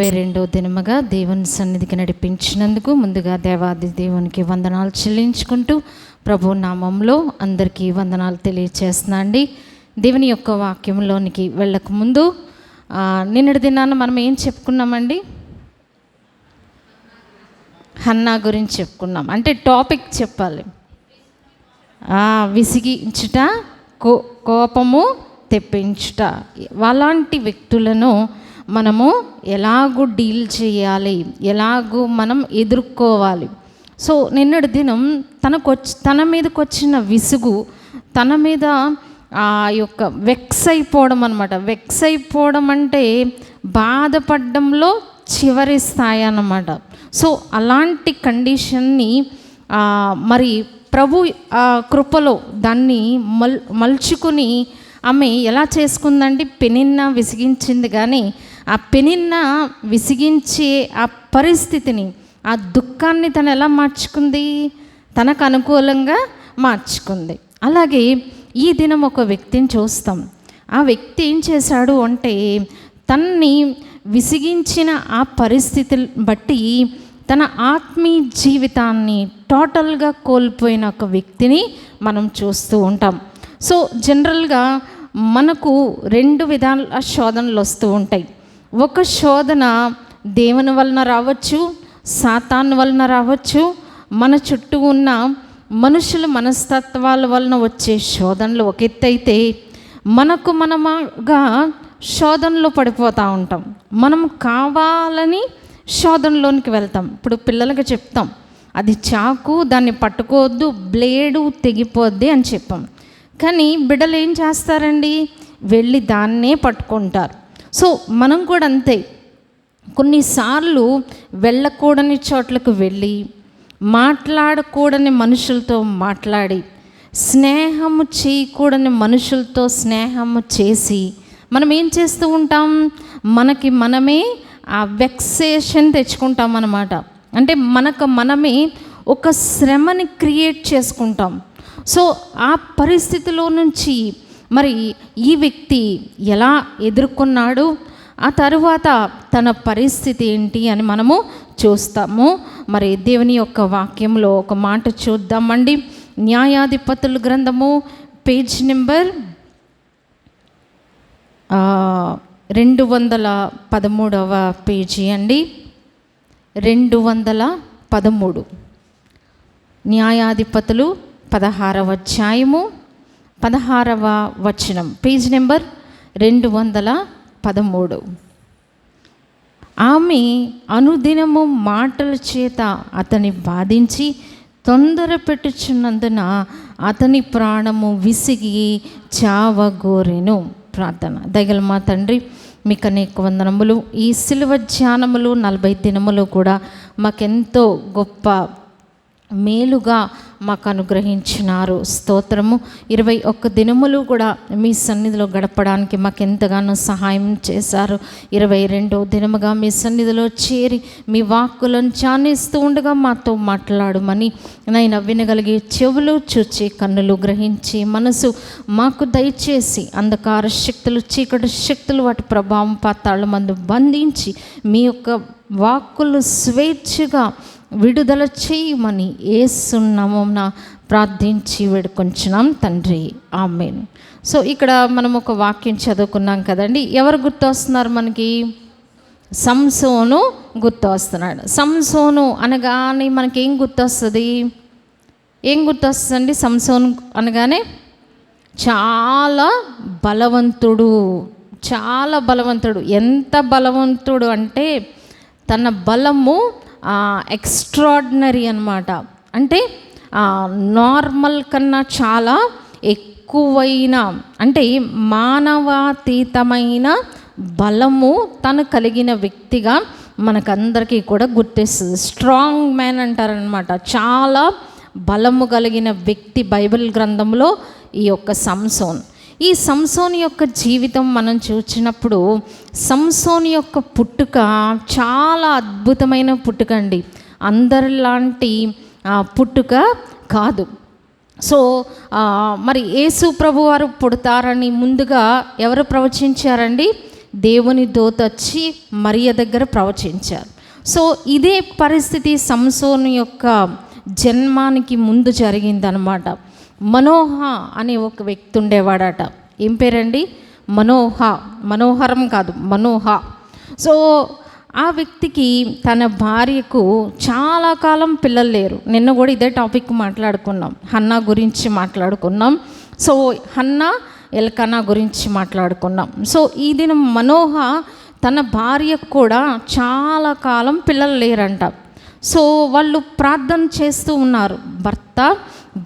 22వ దినముగా దేవుని సన్నిధికి నడిపించినందుకు ముందుగా దేవాది దేవునికి వందనాలు చెల్లించుకుంటూ ప్రభు నామంలో అందరికీ వందనాలు తెలియచేస్తున్నా అండి. దేవుని యొక్క వాక్యంలోనికి వెళ్ళక ముందు నిన్నటి దినాన మనం ఏం చెప్పుకున్నామండి? హన్నా గురించి చెప్పుకున్నాం. అంటే టాపిక్ చెప్పాలి. విసిగించుట, కోపము తెప్పించుట, అలాంటి వ్యక్తులను మనము ఎలాగూ డీల్ చేయాలి, ఎలాగూ మనం ఎదుర్కోవాలి. సో నిన్నటి దినం తన మీదకి వచ్చిన విసుగు, తన మీద ఆ యొక్క వెక్స్ అయిపోవడం అనమాట. వెక్స్ అయిపోవడం అంటే బాధపడడంలో చివరి స్థాయి అన్నమాట. సో అలాంటి కండిషన్ని మరి ప్రభు కృపలో దాన్ని మలుచుకుని ఆమె ఎలా చేసుకుందండి? పెనిన్నా విసిగించింది, కానీ ఆ పెనిన్నా విసిగించే ఆ పరిస్థితిని, ఆ దుఃఖాన్ని తను ఎలా మార్చుకుంది? తనకు అనుకూలంగా మార్చుకుంది. అలాగే ఈ దినం ఒక వ్యక్తిని చూస్తాం. ఆ వ్యక్తి ఏం చేశాడు అంటే, తన్ని విసిగించిన ఆ పరిస్థితిని బట్టి తన ఆత్మీయ జీవితాన్ని టోటల్గా కోల్పోయిన ఒక వ్యక్తిని మనం చూస్తూ ఉంటాం. సో జనరల్గా మనకు 2 విధాల శోధనలు వస్తూ ఉంటాయి. ఒక శోధన దేవుని వలన రావచ్చు, సాతాను వలన రావచ్చు, మన చుట్టూ ఉన్న మనుషుల మనస్తత్వాల వలన వచ్చే శోధనలు ఒక ఎత్తు అయితే, మనముగా శోధనలో పడిపోతూ ఉంటాం. మనం కావాలని శోధనలోనికి వెళ్తాం. ఇప్పుడు పిల్లలకి చెప్తాం, అది చాకు, దాన్ని పట్టుకోవద్దు, బ్లేడు తెగిపోద్ది అని చెప్పాం. కానీ బిడ్డలు ఏం చేస్తారండి? వెళ్ళి దాన్నే పట్టుకుంటారు. సో మనం కూడా అంతే. కొన్నిసార్లు వెళ్ళకూడని చోట్లకు వెళ్ళి, మాట్లాడకూడని మనుషులతో మాట్లాడి, స్నేహము చేయకూడని మనుషులతో స్నేహము చేసి మనం ఏం చేస్తూ ఉంటాం? మనకి మనమే ఆ వెక్సేషన్ తెచ్చుకుంటాం అన్నమాట. అంటే మనమే ఒక శ్రమని క్రియేట్ చేసుకుంటాం. సో ఆ పరిస్థితిలో నుంచి మరి ఈ వ్యక్తి ఎలా ఎదుర్కొన్నాడు, ఆ తరువాత తన పరిస్థితి ఏంటి అని మనము చూస్తాము. మరి దేవుని యొక్క వాక్యంలో ఒక మాట చూద్దామండి. న్యాయాధిపతుల గ్రంథము పేజ్ నెంబర్ 213వ పేజీ అండి. 213 న్యాయాధిపతులు 16వ అధ్యాయము 16వ వచనం, పేజ్ నెంబర్ 213. ఆమె అనుదినము మాటల చేత అతని బాధించి తొందర పెట్టుచున్నందున అతని ప్రాణము విసిగి చావగోరెను. ప్రార్థన. దయగల మా తండ్రి, మీకు అనేక వందనములు. ఈ సిలువ ధ్యానములు 40 దినములు కూడా మాకెంతో గొప్ప మేలుగా మాకు అనుగ్రహించినారు. స్తోత్రము. 21 దినములు కూడా మీ సన్నిధిలో గడపడానికి మాకు ఎంతగానో సహాయం చేశారు. 22వ దినముగా మీ సన్నిధిలో చేరి మీ వాక్కులను ధ్యానిస్తూ ఉండగా మాతో మాట్లాడమని నైనా వినగలిగే చెవులు, చూచి కన్నులు, గ్రహించి మనసు మాకు దయచేసి, అంధకార శక్తులు, చీకటి శక్తులు వాటి ప్రభావం పాతాళమందు బంధించి మీ యొక్క వాక్కులు స్వేచ్ఛగా విడుదల చేయమని యేసు నామమున ప్రార్థించి వేడుకొంచున్నాం తండ్రి, ఆమేన్. సో ఇక్కడ మనం ఒక వాక్యం చదువుకున్నాం కదండి. ఎవరు గుర్తు వస్తున్నారు మనకి? సంసోను గుర్తు వస్తున్నాడు. సంసోను అనగానే మనకి ఏం గుర్తొస్తుంది? ఏం గుర్తొస్తుందండి? సంసోను అనగానే చాలా బలవంతుడు, చాలా బలవంతుడు. ఎంత బలవంతుడు అంటే తన బలము ఎక్స్ట్రాడినరీ అన్నమాట. అంటే నార్మల్ కన్నా చాలా ఎక్కువైన, అంటే మానవాతీతమైన బలము తను కలిగిన వ్యక్తిగా మనకందరికీ కూడా గుర్తిస్తుంది. స్ట్రాంగ్ మ్యాన్ అంటారనమాట. చాలా బలము కలిగిన వ్యక్తి బైబిల్ గ్రంథంలో ఈ యొక్క సంసోన్. ఈ సంసోన్ యొక్క జీవితం మనం చూసినప్పుడు, సంసోన్ యొక్క పుట్టుక చాలా అద్భుతమైన పుట్టుక అండి. అందరిలాంటి పుట్టుక కాదు. సో మరి యేసు ప్రభు వారు పుడతారని ముందుగా ఎవరు ప్రవచించారండి? దేవుని దూత వచ్చి మరియ దగ్గర ప్రవచించారు. సో ఇదే పరిస్థితి సంసోను యొక్క జన్మానికి ముందు జరిగిందనమాట. మనోహ అనే ఒక వ్యక్తి ఉండేవాడట. ఏం పేరండి? మనోహరం కాదు, మనోహ. సో ఆ వ్యక్తికి తన భార్యకు చాలా కాలం పిల్లలు లేరు. నిన్న కూడా ఇదే టాపిక్ మాట్లాడుకున్నాం, హన్నా గురించి మాట్లాడుకున్నాం. సో హన్నా ఎల్కనా గురించి మాట్లాడుకున్నాం. సో ఈ దినం మనోహ తన భార్యకు కూడా చాలా కాలం పిల్లలు లేరంట. సో వాళ్ళు ప్రార్థన చేస్తూ ఉన్నారు, భర్త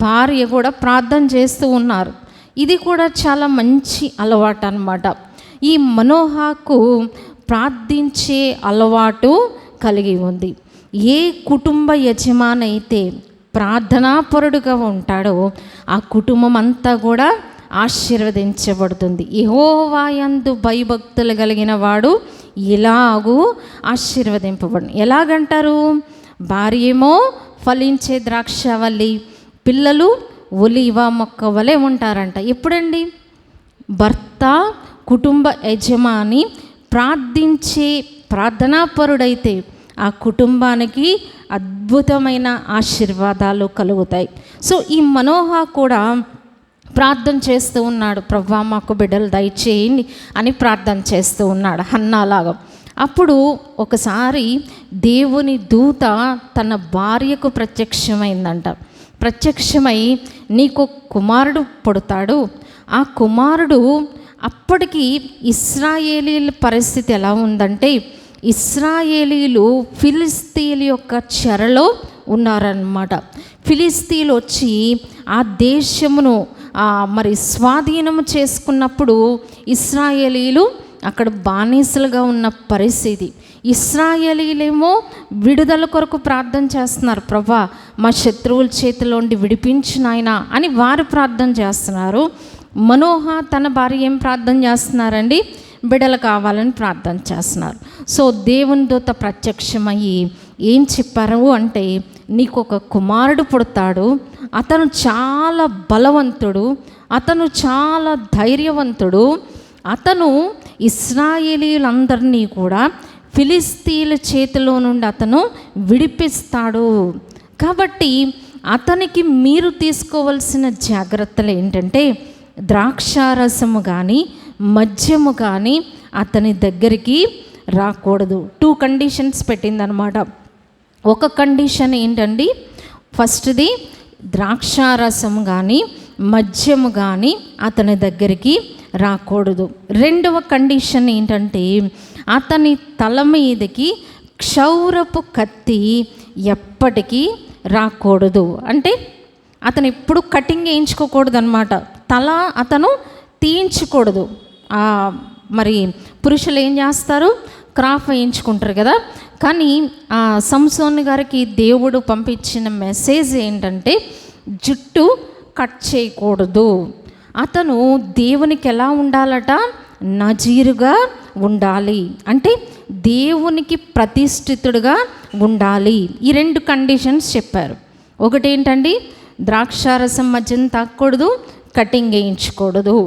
భార్య కూడా ప్రార్థన చేస్తూ ఉన్నారు. ఇది కూడా చాలా మంచి అలవాటు అన్నమాట. ఈ మనోహకు ప్రార్థించే అలవాటు కలిగి ఉంది. ఏ కుటుంబ యజమాని అయితే ప్రార్థనాపరుడుగా ఉంటాడో ఆ కుటుంబం అంతా కూడా ఆశీర్వదించబడుతుంది. యెహోవాయందు భయభక్తులు కలిగిన వాడు ఇలాగూ ఆశీర్వదింపబడు. ఎలాగంటారు? భార్య ఏమో ఫలించే ద్రాక్షవల్లి, పిల్లలు ఒలీవ మొక్క వలె ఉంటారంట. ఎప్పుడండి? భర్త కుటుంబ యజమాని ప్రార్థించే ప్రార్థనాపరుడైతే ఆ కుటుంబానికి అద్భుతమైన ఆశీర్వాదాలు కలుగుతాయి. సో ఈ మనోహ కూడా ప్రార్థన చేస్తూ ఉన్నాడు, ప్రభువా మాకు బిడ్డలు దయచేయండి అని ప్రార్థన చేస్తూ ఉన్నాడు హన్నాలాగా. అప్పుడు ఒకసారి దేవుని దూత తన భార్యకు ప్రత్యక్షమైందంట. ప్రత్యక్షమై నీకు కుమారుడు పుడతాడు, ఆ కుమారుడు అప్పటికి ఇశ్రాయేలీల పరిస్థితి ఎలా ఉందంటే ఇశ్రాయేలీలు ఫిలిస్తీన్ల యొక్క చెరలో ఉన్నారన్నమాట. ఫిలిస్తీన్లు వచ్చి ఆ దేశమును మరి స్వాధీనము చేసుకున్నప్పుడు ఇశ్రాయేలీలు అక్కడ బానిసలుగా ఉన్న పరిస్థితి. ఇశ్రాయేలీలేమో విడుదల కొరకు ప్రార్థన చేస్తున్నారు, ప్రభువా మా శత్రువుల చేతిలోండి విడిపించు నాయనా అని వారు ప్రార్థన చేస్తున్నారు. మనోహ తన భార్య ఏం ప్రార్థన చేస్తున్నారండి? బిడ్డలు కావాలని ప్రార్థన చేస్తున్నారు. సో దేవుని దూత ప్రత్యక్షమయ్యి ఏం చెప్పారు అంటే నీకు ఒక కుమారుడు పుడతాడు, అతను చాలా బలవంతుడు, అతను చాలా ధైర్యవంతుడు, అతను ఇశ్రాయేలీలందరినీ కూడా ఫిలిస్తీన్ల చేతిలో నుండి అతను విడిపిస్తాడు. కాబట్టి అతనికి మీరు తీసుకోవాల్సిన జాగ్రత్తలు ఏంటంటే ద్రాక్షారసము కానీ మద్యము కానీ అతని దగ్గరికి రాకూడదు. 2 కండిషన్స్ పెట్టిందనమాట. ఒక కండిషన్ ఏంటండి? ఫస్ట్ది ద్రాక్షారసం కానీ మద్యము కానీ అతని దగ్గరికి రాకూడదు. రెండవ కండిషన్ ఏంటంటే అతని తల మీదకి క్షౌరపు కత్తి ఎప్పటికీ రాకూడదు. అంటే అతను ఎప్పుడు కటింగ్ వేయించుకోకూడదు అనమాట. తల అతను తీయించకూడదు. మరి పురుషులు ఏం చేస్తారు? క్రాఫ్ వేయించుకుంటారు కదా. కానీ సంసోను గారికి దేవుడు పంపించిన మెసేజ్ ఏంటంటే జుట్టు కట్ చేయకూడదు. అతను దేవునికి ఎలా ఉండాలట? నజీరుగా ఉండాలి, అంటే దేవునికి ప్రతిష్ఠితుడుగా ఉండాలి. ఈ 2 కండిషన్స్ చెప్పారు. ఒకటేంటండి? ద్రాక్షారసం మద్యం తాగకూడదు, కటింగ్ వేయించకూడదు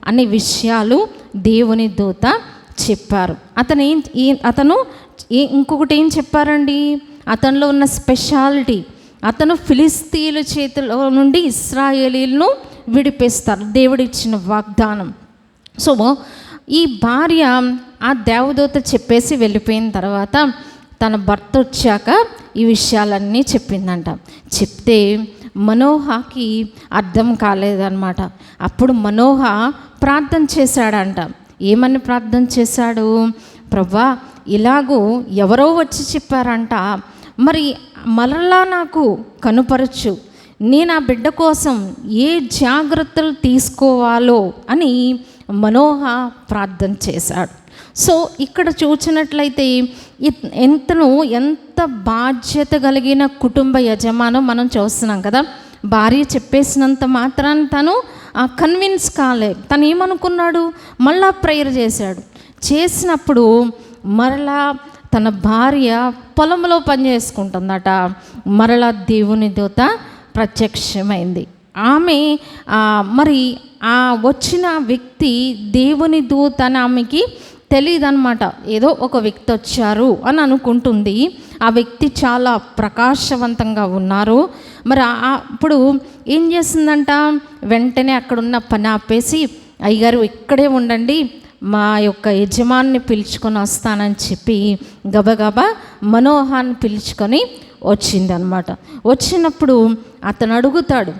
అనే విషయాలు దేవుని దూత చెప్పారు. అతను ఇంకొకటి ఏం చెప్పారండి? అతనిలో ఉన్న స్పెషాలిటీ, అతను ఫిలిస్తీన్ల చేతిలో నుండి ఇశ్రాయేలీలను విడిపిస్తారు, దేవుడిచ్చిన వాగ్దానం. సో ఈ భార్య ఆ దేవదూత చెప్పేసి వెళ్ళిపోయిన తర్వాత తన భర్త వచ్చాక ఈ విషయాలన్నీ చెప్పిందంట. చెప్తే మనోహకి అర్థం కాలేదన్నమాట. అప్పుడు మనోహ ప్రార్థన చేశాడంట. ఏమని ప్రార్థన చేశాడు? ప్రభువా ఇలాగూ ఎవరో వచ్చి చెప్పారంట, మరి మరలా నాకు కనుపరచు, నేను ఆ బిడ్డ కోసం ఏ జాగ్రత్తలు తీసుకోవాలో అని మనోహ ప్రార్థన చేశాడు. సో ఇక్కడ చూసినట్లయితే ఎంత బాధ్యత కలిగిన కుటుంబ యజమానం మనం చూస్తున్నాం కదా. భార్య చెప్పేసినంత మాత్రాన్ని తను కన్విన్స్ కాలే. తను ఏమనుకున్నాడు? మళ్ళా ప్రేయర్ చేసినప్పుడు మరలా తన భార్య పొలంలో పని చేసుకుంటుందట. మరలా దేవుని దూత ప్రత్యక్షమైంది. ఆమె మరి ఆ వచ్చిన వ్యక్తి దేవుని దూత ఆమెకి తెలియదన్నమాట. ఏదో ఒక వ్యక్తి వచ్చారు అని అనుకుంటుంది. ఆ వ్యక్తి చాలా ప్రకాశవంతంగా ఉన్నారు. మరి అప్పుడు ఏం చేస్తుందంట, వెంటనే అక్కడున్న పని ఆపేసి, అయ్యగారు ఇక్కడే ఉండండి, మా యొక్క యజమాన్ని పిలుచుకొని వస్తానని చెప్పి గబగబా మనోహాన్ని పిలుచుకొని వచ్చిందనమాట. వచ్చినప్పుడు అతను అడుగుతాడు,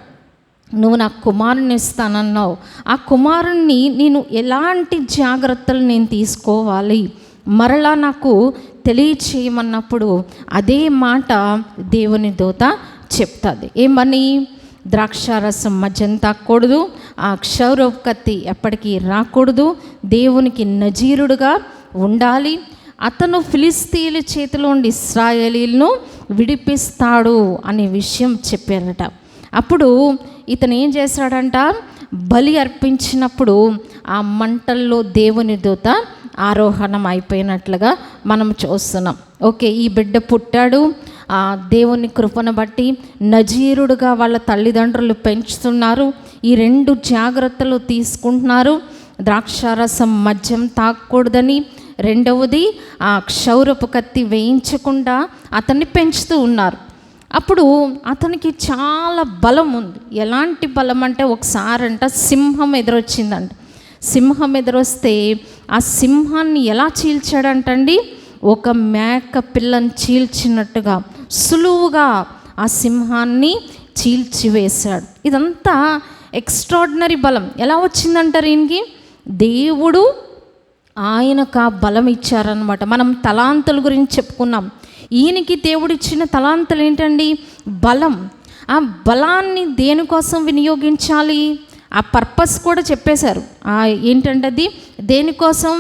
నువ్వు నాకు కుమారుని ఇస్తానన్నావు, ఆ కుమారుణ్ణి నేను ఎలాంటి జాగ్రత్తలు నేను తీసుకోవాలి, మరలా నాకు తెలియచేయమన్నప్పుడు అదే మాట దేవుని దూత చెప్తుంది. ఏమని? ద్రాక్షారసం మధ్యం తాకూడదు, ఆ క్షౌరపు కత్తి ఎప్పటికీ రాకూడదు, దేవునికి నజీరుడుగా ఉండాలి, అతను ఫిలిస్తీయుల చేతిలో ఉండి ఇశ్రాయేలీలను విడిపిస్తాడు అనే విషయం చెప్పారట. అప్పుడు ఇతను ఏం చేశాడంట, బలి అర్పించినప్పుడు ఆ మంటల్లో దేవుని దూత ఆరోహణం అయిపోయినట్లుగా మనం చూస్తున్నాం. ఓకే, ఈ బిడ్డ పుట్టాడు, ఆ దేవుని కృపను బట్టి నజీరుడుగా వాళ్ళ తల్లిదండ్రులు పెంచుతున్నారు, ఈ 2 జాగ్రత్తలు తీసుకుంటున్నారు. ద్రాక్షారసం మద్యం తాగకూడదని, రెండవది ఆ క్షౌరపు కత్తి వేయించకుండా అతన్ని పెంచుతూ ఉన్నారు. అప్పుడు అతనికి చాలా బలం ఉంది. ఎలాంటి బలం అంటే, ఒకసారంట సింహం ఎదురొచ్చిందంట. సింహం ఎదురొస్తే ఆ సింహాన్ని ఎలా చీల్చాడంటండి, ఒక మేక పిల్లని చీల్చినట్టుగా సులువుగా ఆ సింహాన్ని చీల్చివేశాడు. ఇదంతా ఎక్స్ట్రాడినరీ బలం. ఎలా వచ్చిందంటారు ఈయనకి? దేవుడు ఆయనకు ఆ బలం ఇచ్చారనమాట. మనం తలాంతుల గురించి చెప్పుకున్నాం. ఈయనకి దేవుడిచ్చిన తలాంతులు ఏంటండి? బలం. ఆ బలాన్ని దేనికోసం వినియోగించాలి, ఆ పర్పస్ కూడా చెప్పేశారు. ఏంటంటే అది దేనికోసం?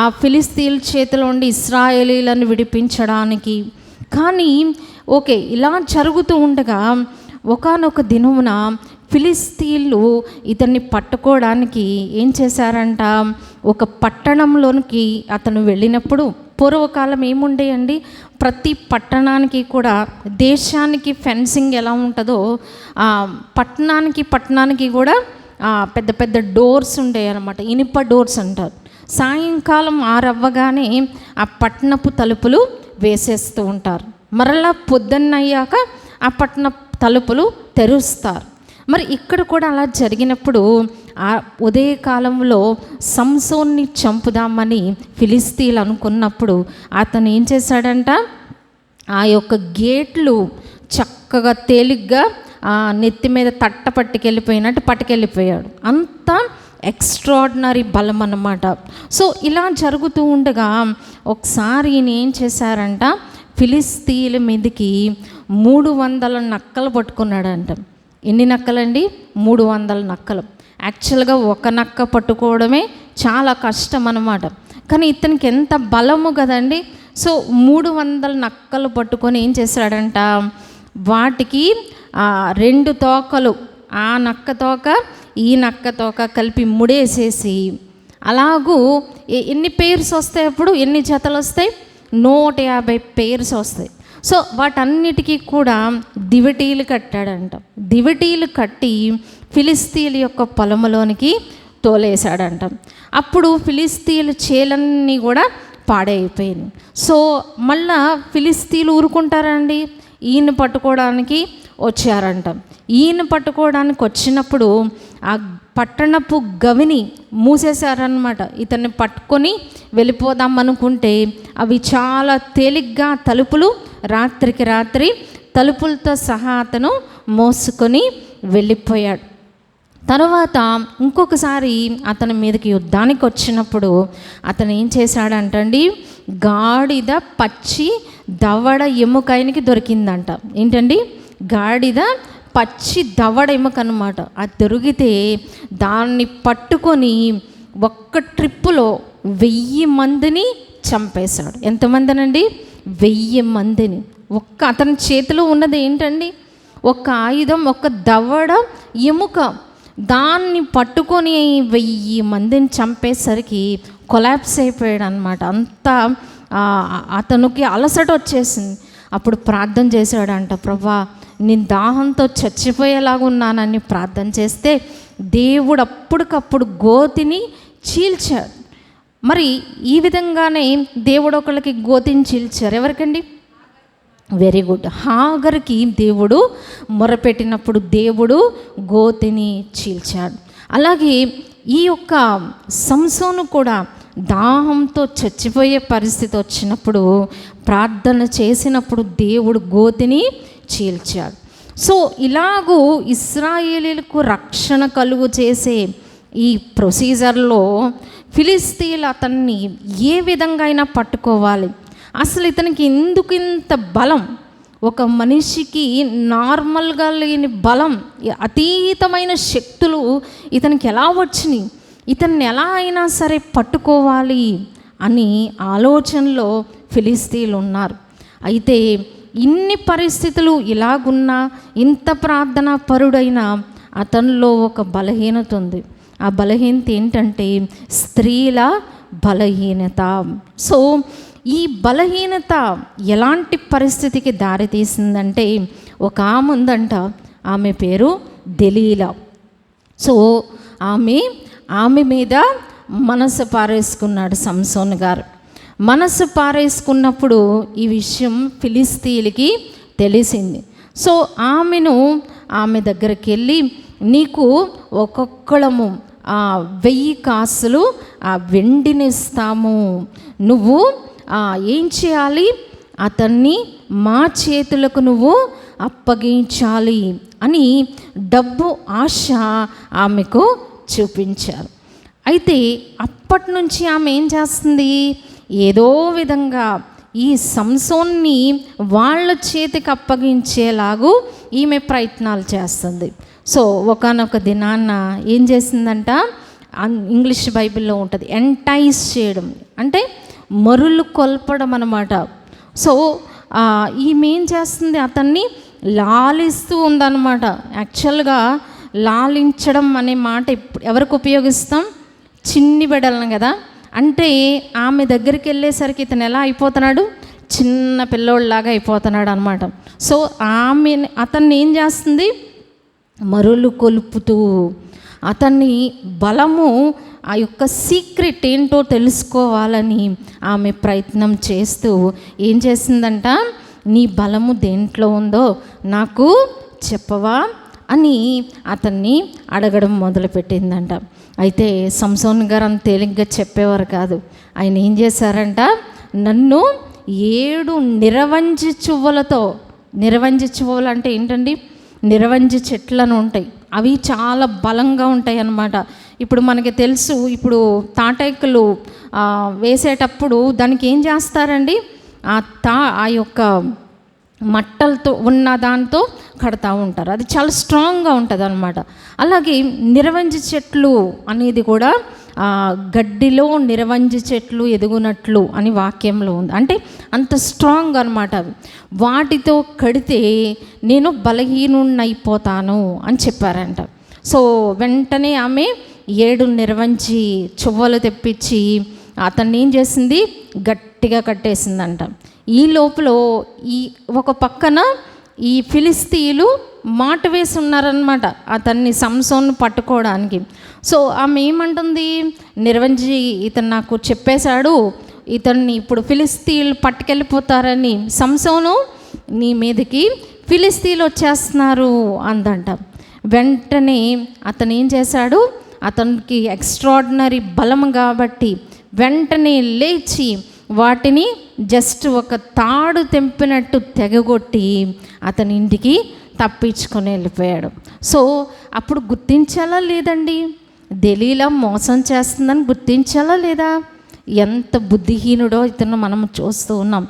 ఆ ఫిలిస్తీయుల చేతిలో ఉండి ఇశ్రాయేలీలను విడిపించడానికి. కానీ ఓకే, ఇలా జరుగుతూ ఉండగా ఒకానొక దినమున ఫిలిస్తీన్లు ఇతన్ని పట్టుకోవడానికి ఏం చేశారంట, ఒక పట్టణంలోనికి అతను వెళ్ళినప్పుడు, పూర్వకాలం ఏముండేయండి, ప్రతి పట్టణానికి కూడా దేశానికి ఫెన్సింగ్ ఎలా ఉంటుందో పట్టణానికి కూడా పెద్ద పెద్ద డోర్స్ ఉండేవి అన్నమాట. ఇనుప డోర్స్ అంటారు. సాయంకాలం 6 అవ్వగానే ఆ పట్టణపు తలుపులు వేసేస్తూ ఉంటారు. మరలా పొద్దున్నయ్యాక ఆ పట్టణ తలుపులు తెరుస్తారు. మరి ఇక్కడ కూడా అలా జరిగినప్పుడు ఆ ఉదయకాలంలో సంసోన్ని చంపుదామని ఫిలిస్తీన్లు అనుకున్నప్పుడు అతను ఏం చేశాడంట, ఆ యొక్క గేట్లు చక్కగా తేలిగ్గా నెత్తి మీద తట్ట పట్టుకెళ్ళిపోయినట్టు పట్టుకెళ్ళిపోయాడు. అంత ఎక్స్ట్రాడినరీ బలం అన్నమాట. సో ఇలా జరుగుతూ ఉండగా ఒకసారి ఈయన ఏం చేశారంట, ఫిలిస్తీన్ల మీదకి 300 నక్కలు పట్టుకున్నాడంట. ఎన్ని నక్కలండి? 300 నక్కలు. యాక్చువల్గా ఒక నక్క పట్టుకోవడమే చాలా కష్టం అన్నమాట. కానీ ఇతనికి ఎంత బలము కదండి. సో 300 నక్కలు పట్టుకొని ఏం చేశాడంట, వాటికి 2 తోకలు, ఆ నక్క తోక ఈ నక్క తోక కలిపి ముడేసేసి, అలాగూ ఎన్ని పేర్స్ వస్తాయి, అప్పుడు ఎన్ని జతలు వస్తాయి? 150 పేర్స్ వస్తాయి. సో వాటన్నిటికీ కూడా దివిటీలు కట్టాడంట. దివిటీలు కట్టి ఫిలిస్తీన్ల యొక్క పొలంలోనికి తోలేశాడంట. అప్పుడు ఫిలిస్తీన్ల చేలన్నీ కూడా పాడైపోయింది. సో మళ్ళా ఫిలిస్తీన్లు ఊరుకుంటారండి, ఈయన పట్టుకోవడానికి వచ్చారంట. ఈయన పట్టుకోవడానికి వచ్చినప్పుడు ఆ పట్టణపు గవిని మూసేశారనమాట. ఇతన్ని పట్టుకొని వెళ్ళిపోదాం అనుకుంటే అవి చాలా తేలిగ్గా తలుపులు రాత్రికి రాత్రి తలుపులతో సహా అతను మోసుకొని వెళ్ళిపోయాడు. తర్వాత ఇంకొకసారి అతని మీదకి యుద్ధానికి వచ్చినప్పుడు అతను ఏం చేశాడంటండి, గాడిద పచ్చి దవడ ఎముకైనకి దొరికిందంట. ఏంటండి? గాడిద పచ్చి దవడ ఎముక అనమాట. అది దొరికితే దాన్ని పట్టుకొని ఒక్క ట్రిప్పులో 1000 మందిని చంపేశాడు. ఎంతమందినండి? 1000 మందిని. అతని చేతిలో ఉన్నది ఏంటండి? ఒక ఆయుధం, ఒక దవడ ఎముక. దాన్ని పట్టుకొని 1000 మందిని చంపేసరికి కొలాప్స్ అయిపోయాడు అనమాట. అంతా అతనికి అలసట వచ్చేసింది. అప్పుడు ప్రార్థన చేశాడంట, ప్రభా నేను దాహంతో చచ్చిపోయేలాగా ఉన్నానని ప్రార్థన చేస్తే దేవుడు అప్పటికప్పుడు గోతిని చీల్చాడు. మరి ఈ విధంగానే దేవుడు ఒకళ్ళకి గోతిని చీల్చారు. ఎవరికండి? Very good. హాగర్కి దేవుడు మొరపెట్టినప్పుడు దేవుడు గోతిని చీల్చాడు. అలాగే ఈ యొక్క సంసోను కూడా దాహంతో చచ్చిపోయే పరిస్థితి వచ్చినప్పుడు ప్రార్థన చేసినప్పుడు దేవుడు గోతిని చీల్చాడు. సో ఇలాగూ ఇశ్రాయేలీలకు రక్షణ కలుగు చేసే ఈ ప్రొసీజర్లో ఫిలిస్తీన్లు అతన్ని ఏ విధంగా అయినా పట్టుకోవాలి, అసలు ఇతనికి ఎందుకు ఇంత బలం, ఒక మనిషికి నార్మల్గా లేని బలం, అతీతమైన శక్తులు ఇతనికి ఎలా వచ్చినాయి, ఇతన్ని ఎలా అయినా సరే పట్టుకోవాలి అని ఆలోచనలో ఫిలిస్తీన్లు ఉన్నారు. అయితే ఇన్ని పరిస్థితులు ఇలాగున్నా, ఇంత ప్రార్థనా పరుడైన అతనిలో ఒక బలహీనత ఉంది. ఆ బలహీనత ఏంటంటే స్త్రీల బలహీనత. సో ఈ బలహీనత ఎలాంటి పరిస్థితికి దారితీసిందంటే, ఒక ఆమె ఉందంట, ఆమె పేరు దెలీలా. సో ఆమె మీద మనసు పారేసుకున్నాడు సంసోన్ గారు. మనసు పారేసుకున్నప్పుడు ఈ విషయం ఫిలిస్తీన్లకి తెలిసింది. సో ఆమె దగ్గరికి వెళ్ళి, నీకు ఒక్కొక్కళము 1000 కాసులు వెండినిస్తాము, నువ్వు ఏం చేయాలి, అతన్ని మా చేతులకు నువ్వు అప్పగించాలి అని డబ్బు ఆశ ఆమెకు చూపించారు. అయితే అప్పటి నుంచి ఆమె ఏం చేస్తుంది, ఏదో విధంగా ఈ సంసోన్ని వాళ్ళ చేతికి అప్పగించేలాగూ ఈమె ప్రయత్నాలు చేస్తుంది. సో ఒకానొక దినాన్న ఏం చేసిందంట, ఇంగ్లీష్ బైబిల్లో ఉంటుంది, ఎంటైజ్ చేయడం అంటే మరులు కొల్పడం అన్నమాట. సో ఈమె ఏం చేస్తుంది, అతన్ని లాలిస్తూ ఉందన్నమాట. యాక్చువల్గా లాలించడం అనే మాట ఎవరికి ఉపయోగిస్తాం, చిన్ని బిడ్డలను కదా. అంటే ఆమె దగ్గరికి వెళ్ళేసరికి ఇతను ఎలా అయిపోతున్నాడు, చిన్న పిల్లోళ్ళలాగా అయిపోతున్నాడు అనమాట. సో అతన్ని ఏం చేస్తుంది, మరులు కొలుపుతూ అతన్ని బలము, ఆ యొక్క సీక్రెట్ ఏంటో తెలుసుకోవాలని ఆమె ప్రయత్నం చేస్తూ ఏం చేసిందంట, నీ బలము దేంట్లో ఉందో నాకు చెప్పవా అని అతన్ని అడగడం మొదలుపెట్టిందంట. అయితే సంసోన్ గారు అంత తేలిగ్గా చెప్పేవారు కాదు. ఆయన ఏం చేశారంట, నన్ను 7 నిరవంజి చువ్వలతో, నిరవంజి చువ్వలు అంటే ఏంటండి, నిరవంజి చెట్లను ఉంటాయి, అవి చాలా బలంగా ఉంటాయి అన్నమాట. ఇప్పుడు మనకి తెలుసు, ఇప్పుడు తాటాకులు వేసేటప్పుడు దానికి ఏం చేస్తారండి, ఆ యొక్క మట్టలతో ఉన్న దాంతో కడతా ఉంటారు, అది చాలా స్ట్రాంగ్గా ఉంటుంది అనమాట. అలాగే నిరవంజి చెట్లు అనేది కూడా గడ్డిలో నిరవంజి చెట్లు ఎదుగునట్లు అని వాక్యంలో ఉంది. అంటే అంత స్ట్రాంగ్ అనమాట. వాటితో కడితే నేను బలహీనున్నైపోతాను అని చెప్పారంట. సో వెంటనే ఆమె 7 నిరవంజి చువ్వలు తెప్పించి అతన్ని ఏం చేసింది, గట్టిగా కట్టేసిందంట. ఈ లోపల ఒక పక్కన ఈ ఫిలిస్తీన్లు మాట వేసి ఉన్నారనమాట అతన్ని సంసోన్ను పట్టుకోవడానికి. సో ఆమె ఏమంటుంది, నిరవంజి ఇతను నాకు చెప్పేశాడు, ఇతన్ని ఇప్పుడు ఫిలిస్తీన్లు పట్టుకెళ్ళిపోతారని, సంసోను నీ మీదకి ఫిలిస్తీన్లు వచ్చేస్తున్నారు అందంట. వెంటనే అతను ఏం చేశాడు, అతనికి ఎక్స్ట్రాడినరీ బలం కాబట్టి వెంటనే లేచి వాటిని జస్ట్ ఒక తాడు తెంపినట్టు తెగగొట్టి అతని ఇంటికి తప్పించుకొని వెళ్ళిపోయాడు. సో అప్పుడు గుర్తించాలా లేదండి, దెలీలా మోసం చేస్తుందని గుర్తించాలా లేదా? ఎంత బుద్ధిహీనుడో ఇతను మనం చూస్తూ ఉన్నాం.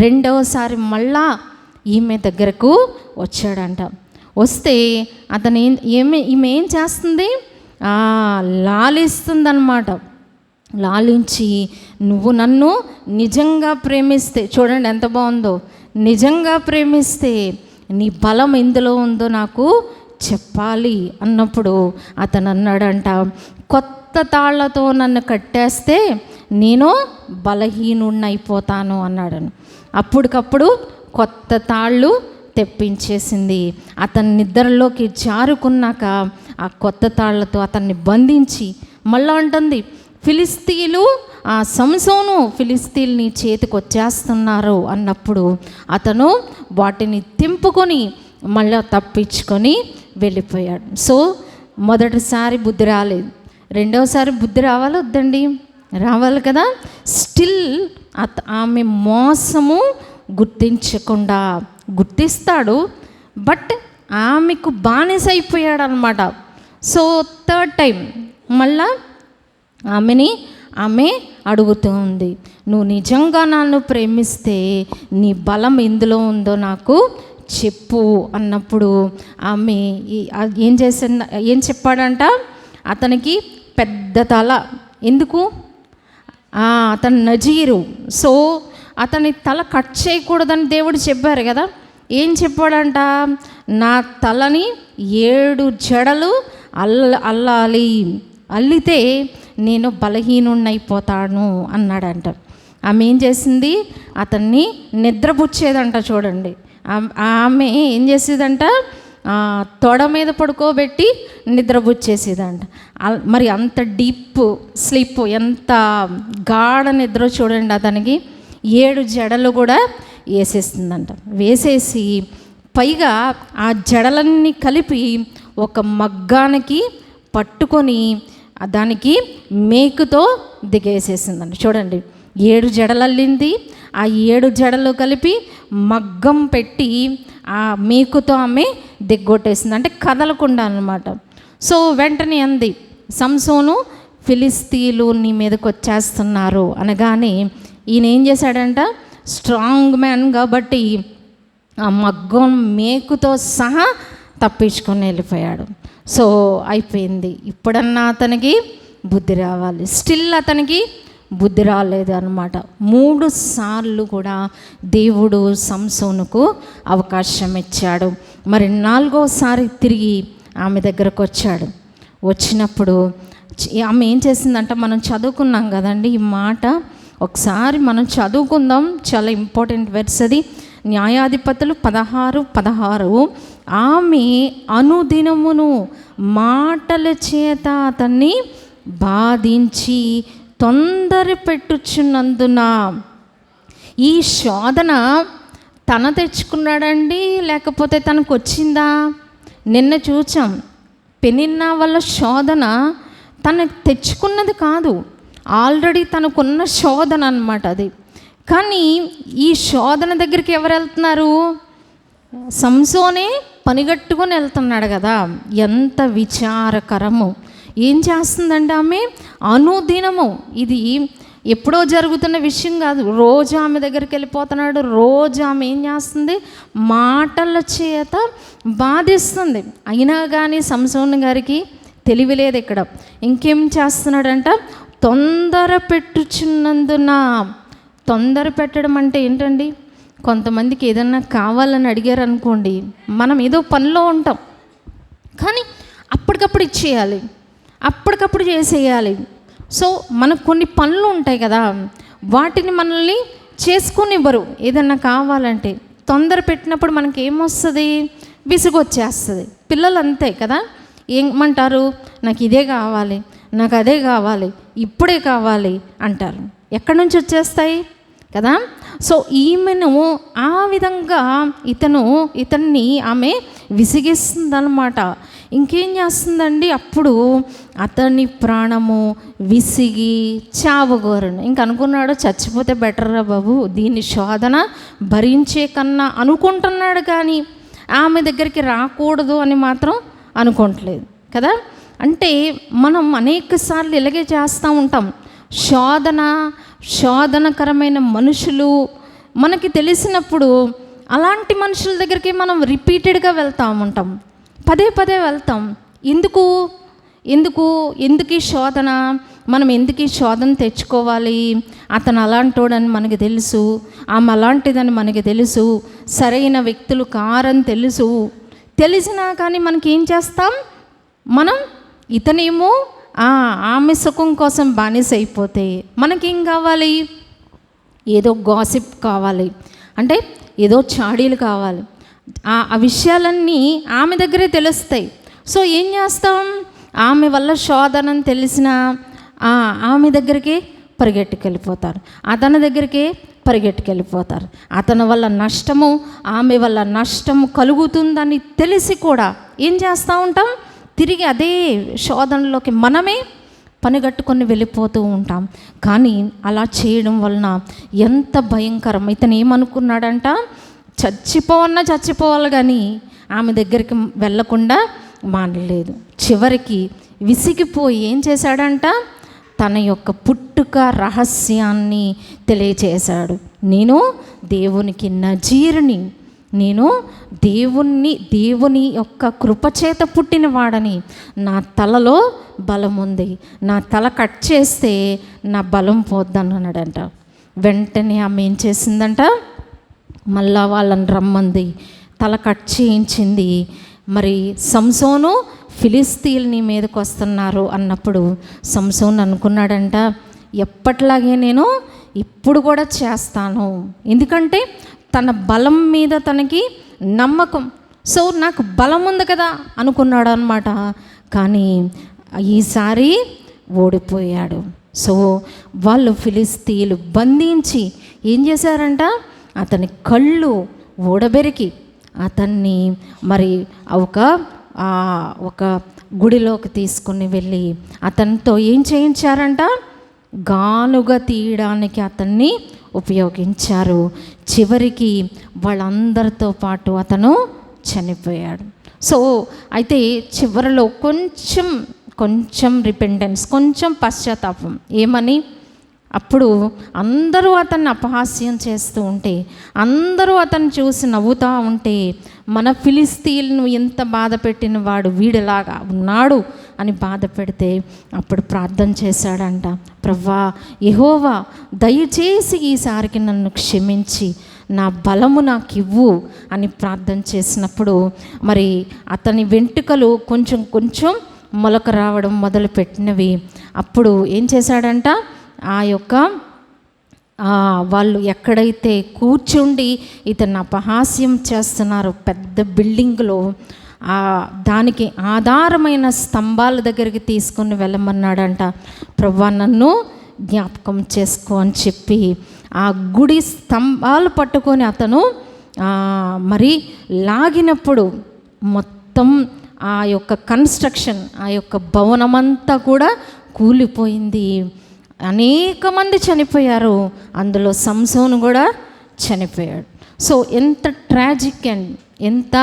రెండవసారి మళ్ళా ఈమె దగ్గరకు వచ్చాడంట. వస్తే అతను ఈమె ఏం చేస్తుంది, లాలిస్తుందన్నమాట. లాలించి, నువ్వు నన్ను నిజంగా ప్రేమిస్తే, చూడండి ఎంత బాగుందో, నిజంగా ప్రేమిస్తే నీ బలం ఎందులో ఉందో నాకు చెప్పాలి అన్నప్పుడు అతను అన్నాడంట, కొత్త తాళ్లతో నన్ను కట్టేస్తే నేను బలహీనుడినైపోతాను అన్నాడని. అప్పటికప్పుడు కొత్త తాళ్ళు తెప్పించేసింది. అతని నిద్రలోకి జారుకున్నాక ఆ కొత్త తాళ్లతో అతన్ని బంధించి మళ్ళా అంటుంది, ఫిలిస్తీన్లు ఆ సంసోను ఫిలిస్తీన్ని చేతికి వచ్చేస్తున్నారు అన్నప్పుడు అతను వాటిని తెంపుకొని మళ్ళీ తప్పించుకొని వెళ్ళిపోయాడు. సో మొదటిసారి బుద్ధి రాలేదు, రెండవసారి బుద్ధి రావాలి వద్దండి? రావాలి కదా. స్టిల్ ఆమె మోసము గుర్తించకుండా, గుర్తిస్తాడు బట్ ఆమెకు బానిస అయిపోయాడు అనమాట. సో థర్డ్ టైం మళ్ళా ఆమె అడుగుతూ ఉంది, నువ్వు నిజంగా నన్ను ప్రేమిస్తే నీ బలం ఎందులో ఉందో నాకు చెప్పు అన్నప్పుడు ఆమె ఏం చెప్పాడంట, అతనికి పెద్ద తల. ఎందుకు? అతను నజీరు. సో అతని తల కట్ చేయకూడదని దేవుడు చెప్పారు కదా. ఏం చెప్పాడంట, నా తలని 7 జడలు అల్లాలి, అల్లితే నేను బలహీనున్నైపోతాను అన్నాడంట. ఆమె ఏం చేసింది, అతన్ని నిద్రపుచ్చేదంట. చూడండి, ఆమె ఏం చేసేదంట, తొడ మీద పడుకోబెట్టి నిద్రపుచ్చేసేదంట. మరి అంత డీప్ స్లీప్, ఎంత గాఢ నిద్ర చూడండి. అతనికి 7 జడలు కూడా వేసేస్తుందంట. వేసేసి పైగా ఆ జడలన్నీ కలిపి ఒక మగ్గానికి పట్టుకొని దానికి మేకుతో దిగేసేసిందండి. చూడండి, 7 జడలు అల్లింది, ఆ 7 జడలు కలిపి మగ్గం పెట్టి ఆ మేకుతో ఆమె దిగ్గొట్టేసింది, అంటే కదలకుండా అన్నమాట. సో వెంటనే అంది, సంసోను ఫిలిస్తీన్లు నీ మీదకి వచ్చేస్తున్నారు అనగానే ఈయన ఏం చేశాడంట, స్ట్రాంగ్ మ్యాన్ కాబట్టి ఆ మగ్గం మేకుతో సహా తప్పించుకొని వెళ్ళిపోయాడు. సో అయిపోయింది. ఇప్పుడన్నా అతనికి బుద్ధి రావాలి. స్టిల్ అతనికి బుద్ధి రాలేదు అనమాట. 3 సార్లు కూడా దేవుడు సంసోనుకు అవకాశం ఇచ్చాడు. మరి 4వసారి తిరిగి ఆమె దగ్గరకు వచ్చాడు. వచ్చినప్పుడు ఆమె ఏం చేసిందంట, మనం చదువుకున్నాం కదండి ఈ మాట, ఒకసారి మనం చదువుకుందాం. చాలా ఇంపార్టెంట్ వెర్స్ అది. న్యాయాధిపతులు 16:16 ఆమె అనుదినమును మాటల చేత అతన్ని బాధించి తొందర పెట్టుచున్నందున. ఈ శోధన తన తెచ్చుకున్నాడండి, లేకపోతే తనకు వచ్చిందా? నిన్న చూచాం, పెనిన్నా వల్ల శోధన తనకు తెచ్చుకున్నది కాదు, ఆల్రెడీ తనకున్న శోధన అన్నమాట అది. కానీ ఈ శోధన దగ్గరికి ఎవరు వెళ్తున్నారు? సంసోనే పనిగట్టుకొని వెళ్తున్నాడు కదా. ఎంత విచారకరము. ఏం చేస్తుందంటే ఆమె అనుదినము, ఇది ఎప్పుడో జరుగుతున్న విషయం కాదు, రోజు ఆమె దగ్గరికి వెళ్ళిపోతున్నాడు. రోజు ఆమె ఏం చేస్తుంది, మాటల చేత బాధిస్తుంది. అయినా కానీ సంసోన్ గారికి తెలివి లేదు ఇక్కడ. ఇంకేం చేస్తున్నాడంట, తొందర పెట్టుచున్నందున. తొందర పెట్టడం అంటే ఏంటండి, కొంతమందికి ఏదన్నా కావాలని అడిగారు అనుకోండి, మనం ఏదో పనిలో ఉంటాం కానీ అప్పటికప్పుడు ఇచ్చేయాలి, అప్పటికప్పుడు చేసేయాలి. సో మనకు కొన్ని పనులు ఉంటాయి కదా, వాటిని మనల్ని చేసుకునివ్వరు. ఏదన్నా కావాలంటే తొందర పెట్టినప్పుడు మనకి ఏమొస్తుంది, విసుగు వచ్చేస్తుంది. పిల్లలు అంతే కదా, ఏమంటారు, నాకు ఇదే కావాలి, నాకు అదే కావాలి, ఇప్పుడే కావాలి అంటారు. ఎక్కడి నుంచి వచ్చేస్తాయి కదా. సో ఈమెను ఆ విధంగా ఇతన్ని ఆమె విసిగిస్తుందన్నమాట. ఇంకేం చేస్తుందండి, అప్పుడు అతని ప్రాణము విసిగి చావగోరను. ఇంక అనుకున్నాడు, చచ్చిపోతే బెటర్రా బాబు, దీని శోధన భరించే కన్నా అనుకుంటున్నాడు, కానీ ఆమె దగ్గరికి రాకూడదు అని మాత్రం అనుకోవట్లేదు కదా. అంటే మనం అనేక సార్లు ఇలాగే చేస్తూ ఉంటాం. శోధనకరమైన మనుషులు మనకి తెలిసినప్పుడు అలాంటి మనుషుల దగ్గరికి మనం రిపీటెడ్గా వెళ్తూ ఉంటాం, పదే వెళ్తాం. ఎందుకు ఈ శోధన, మనం ఎందుకు ఈ శోధన తెచ్చుకోవాలి? అతను అలాంటోడని మనకి తెలుసు, ఆమె అలాంటిదని మనకి తెలుసు, సరైన వ్యక్తులు కారని తెలిసినా కానీ మనకి ఏం చేస్తాం, మనం ఇతనేమో ఆమె సుఖం కోసం బానిస అయిపోతే మనకేం కావాలి, ఏదో గాసిప్ కావాలి, అంటే ఏదో చాడీలు కావాలి. ఆ విషయాలన్నీ ఆమె దగ్గరే తెలుస్తాయి. సో ఏం చేస్తాం, ఆమె వల్ల శోధనని తెలిసిన ఆమె దగ్గరికి పరిగెట్టుకెళ్ళిపోతారు, అతని దగ్గరికే పరిగెట్టుకెళ్ళిపోతారు. అతని వల్ల నష్టము, ఆమె వల్ల నష్టము కలుగుతుందని తెలిసి కూడా ఏం చేస్తూ ఉంటాం? తిరిగి అదే శోధనలోకి మనమే పనిగట్టుకొని వెళ్ళిపోతూ ఉంటాం. కానీ అలా చేయడం వలన ఎంత భయంకరం. ఇతను ఏమనుకున్నాడంట? చచ్చిపోవాలి కానీ ఆమె దగ్గరికి వెళ్ళకుండా మానలేదు. చివరికి విసిగిపోయి ఏం చేశాడంట? తన యొక్క పుట్టుక రహస్యాన్ని తెలియచేశాడు. నేను దేవునికి నజీరుని, నేను దేవుని యొక్క కృపచేత పుట్టిన వాడని, నా తలలో బలం ఉంది, నా తల కట్ చేస్తే నా బలం పోద్దని అన్నాడంట. వెంటనే ఆమె ఏం చేసిందంట? మళ్ళా వాళ్ళని రమ్మంది, తల కట్ చేయించింది. మరి సంసోను ఫిలిస్తీయులు నీ మీదకి వస్తున్నారు అన్నప్పుడు సంసోను అనుకున్నాడంట, ఎప్పట్లాగే నేను ఇప్పుడు కూడా చేస్తాను. ఎందుకంటే తన బలం మీద తనకి నమ్మకం. సో నాకు బలం ఉంది కదా అనుకున్నాడు అనమాట. కానీ ఈసారి ఓడిపోయాడు. సో వాళ్ళు ఫిలిస్తీయులు బంధించి ఏం చేశారంట? అతని కళ్ళు ఊడబెరికి అతన్ని మరి ఒక గుడిలోకి తీసుకుని వెళ్ళి అతనితో ఏం చేయించారంట? గానుగ తీయడానికి అతన్ని ఉపయోగించారు. చివరికి వాళ్ళందరితో పాటు అతను చనిపోయాడు. సో అయితే చివరిలో కొంచెం రిపెంటెన్స్, కొంచెం పశ్చాత్తాపం. ఏమని? అప్పుడు అందరూ అతన్ని అపహాస్యం చేస్తూ ఉంటే, అందరూ అతన్ని చూసి నవ్వుతూ ఉంటే, మన ఫిలిస్తీయులను ఎంత బాధ పెట్టిన వాడు వీడిలాగా ఉన్నాడు అని బాధ పెడితే అప్పుడు ప్రార్థన చేశాడంట, ప్రభువా యెహోవా దయచేసి ఈసారికి నన్ను క్షమించి నా బలము నాకు ఇవ్వు అని ప్రార్థన చేసినప్పుడు మరి అతని వెంట్రుకలు కొంచెం మొలక రావడం మొదలుపెట్టినవి. అప్పుడు ఏం చేశాడంట? వాళ్ళు ఎక్కడైతే కూర్చుండి ఇతన్ని అపహాస్యం చేస్తున్నారో పెద్ద బిల్డింగ్లో దానికి ఆధారమైన స్తంభాల దగ్గరికి తీసుకుని వెళ్ళమన్నాడంట. ప్రభువా నన్ను జ్ఞాపకం చేసుకో అని చెప్పి ఆ గుడి స్తంభాలు పట్టుకొని అతను మరి లాగినప్పుడు మొత్తం ఆ యొక్క కన్స్ట్రక్షన్, ఆ యొక్క భవనమంతా కూడా కూలిపోయింది. అనేక మంది చనిపోయారు, అందులో సంసోను కూడా చనిపోయాడు. సో ఎంత ట్రాజిక్ అండ్ ఎంత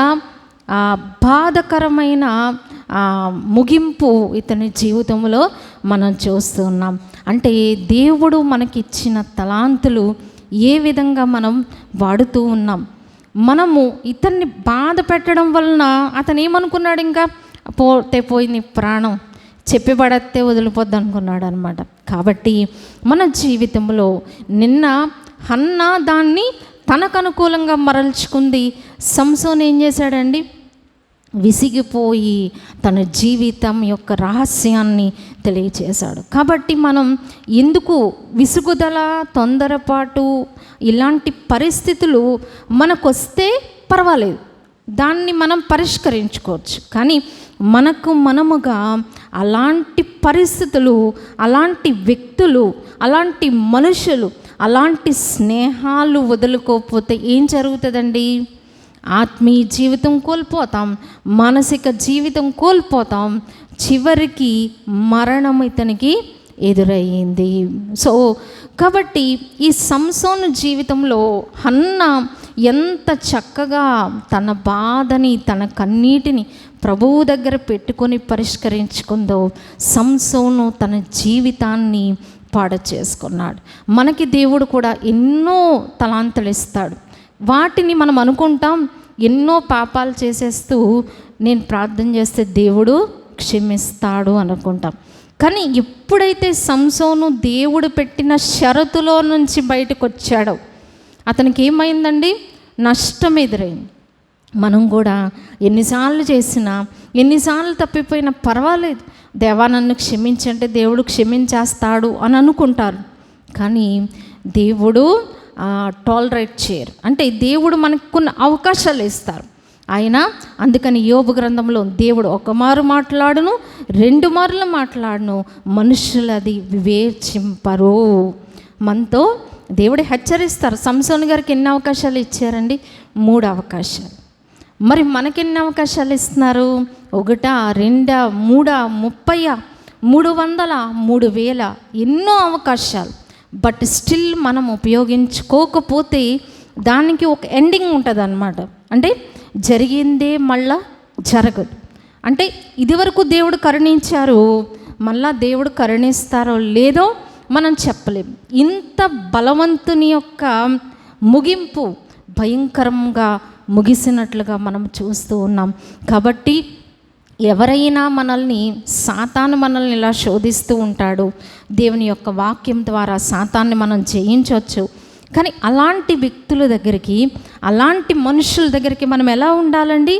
బాధకరమైన ముగింపు ఇతని జీవితంలో మనం చూస్తున్నాం. అంటే దేవుడు మనకిచ్చిన తలాంతులు ఏ విధంగా మనం వాడుతూ ఉన్నాం. మనము ఇతన్ని బాధ పెట్టడం వలన అతను ఏమనుకున్నాడు? ఇంకా పోయింది ప్రాణం, చెప్పి పడతే వదిలిపోద్ది అనుకున్నాడు అనమాట. కాబట్టి మన జీవితంలో నిన్న హన్నా దాన్ని తనకు అనుకూలంగా మరల్చుకుంది. సంసోను ఏం చేశాడండి? విసిగిపోయి తన జీవితం యొక్క రహస్యాన్ని తెలియచేశాడు. కాబట్టి మనం ఎందుకు విసుగుదల, తొందరపాటు ఇలాంటి పరిస్థితులు మనకొస్తే పర్వాలేదు, దాన్ని మనం పరిష్కరించుకోవచ్చు. కానీ మనముగా అలాంటి పరిస్థితులు, అలాంటి వ్యక్తులు, అలాంటి మనుషులు, అలాంటి స్నేహాలు వదులుకోకపోతే ఏం జరుగుతుందండి? ఆత్మీయ జీవితం కోల్పోతాం, మానసిక జీవితం కోల్పోతాం, చివరికి మరణం ఇతనికి ఎదురయ్యింది. సో కాబట్టి ఈ సంసోను జీవితంలో హన్నా ఎంత చక్కగా తన బాధని, తన కన్నీటిని ప్రభువు దగ్గర పెట్టుకొని పరిష్కరించుకుందో, సంసోను తన జీవితాన్ని పాడు చేసుకున్నాడు. మనకి దేవుడు కూడా ఎన్నో తలాంతులు ఇస్తాడు. వాటిని మనం అనుకుంటాం ఎన్నో పాపాలు చేసేస్తూ నేను ప్రార్థన చేస్తే దేవుడు క్షమిస్తాడు అనుకుంటాం. కానీ ఎప్పుడైతే సంసోను దేవుడు పెట్టిన షరతులో నుంచి బయటకు వచ్చాడో అతనికి ఏమైందండి? నష్టం ఎదురైంది. మనం కూడా ఎన్నిసార్లు చేసినా, ఎన్నిసార్లు తప్పిపోయినా పర్వాలేదు, దేవా నన్ను క్షమించంటే దేవుడు క్షమించేస్తాడు అని అనుకుంటారు. కానీ దేవుడు టాలరేట్ చేయరు. అంటే దేవుడు మనకు కొన్ని అవకాశాలు ఇస్తారు. ఆయన అందుకని యోబు గ్రంథంలో దేవుడు ఒక మారు మాట్లాడును, 2 మార్లు మాట్లాడును, మనుషులు అది వివేచింపరు. మనతో దేవుడు హెచ్చరిస్తారు. సంసోన్ గారికి ఎన్ని అవకాశాలు ఇచ్చారండి? 3 అవకాశాలు. మరి మనకెన్ని అవకాశాలు ఇస్తున్నారు? 1, 2, 3, 30, 300, 3000 ఎన్నో అవకాశాలు. బట్ స్టిల్ మనం ఉపయోగించుకోకపోతే దానికి ఒక ఎండింగ్ ఉంటుంది అన్నమాట. అంటే జరిగిందే మళ్ళా జరగదు. అంటే ఇదివరకు దేవుడు కరుణించారు, మళ్ళా దేవుడు కరుణిస్తారో లేదో మనం చెప్పలేం. ఇంత బలవంతుని యొక్క ముగింపు భయంకరంగా ముగిసినట్లుగా మనం చూస్తూ ఉన్నాం. కాబట్టి ఎవరైనా సాతాను మనల్ని ఇలా శోధిస్తూ ఉంటాడు. దేవుని యొక్క వాక్యం ద్వారా సాతాన్ని మనం జయించవచ్చు. కానీ అలాంటి వ్యక్తుల దగ్గరికి, అలాంటి మనుషుల దగ్గరికి మనం ఎలా ఉండాలండి?